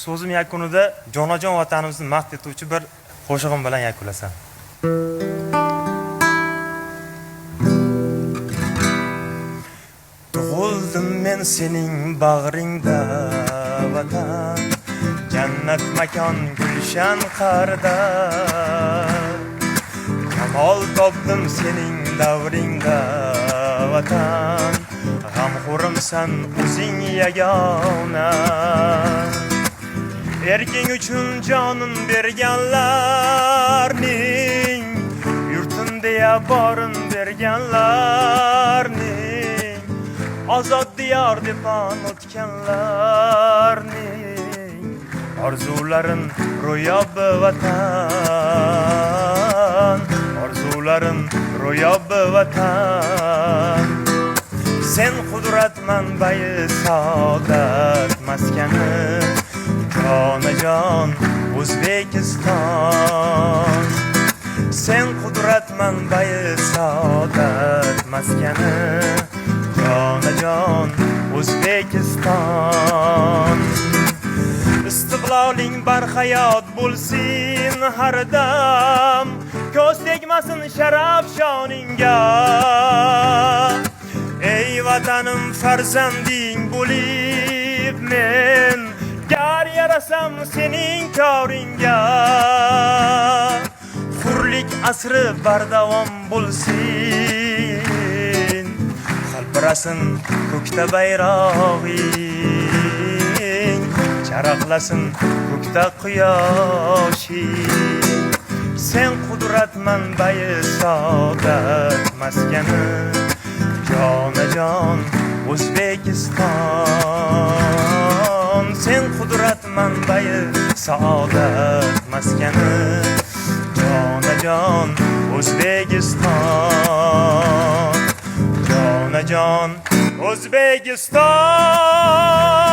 so'zim yakunida jonajon vatanimizni maqt etuvchi bir qo'shig'im bilan yakunlasam. Tug'ildim men sening bag'ringda vatan, jannat makon gulshan qarda. Kamol topdim sening davringda vatan, g'amxo'rimsan o'zing yagona. Erking uchun jonin berganlarning, yurtim deya borin berganlarning, ozod diyor deb o'tganlarning orzularin ro'yobi vatan, orzularin ro'yobi vatan. Sen qudrat manbai saodat maskani, jonajon O'zbekiston. Sen qudrat manbai saodat maskani, jonajon O'zbekiston. Istiqloling barhayot bo'lsin har dam, ko'z tegmasin sharaf shoningga. Ey vatanim farzanding bo'lib men gar yarasam sening koringga. Hurlik asri bardavom bo'lsin, qalbirasin ko'kda bayrog'ing, charaqlasin ko'kda quyoshing. Sen qudrat manbai saodat maskani, jonajon O'zbekiston. Sen qudrat manbai saodat maskani, jonajon O'zbekiston. Jonajon O'zbekiston.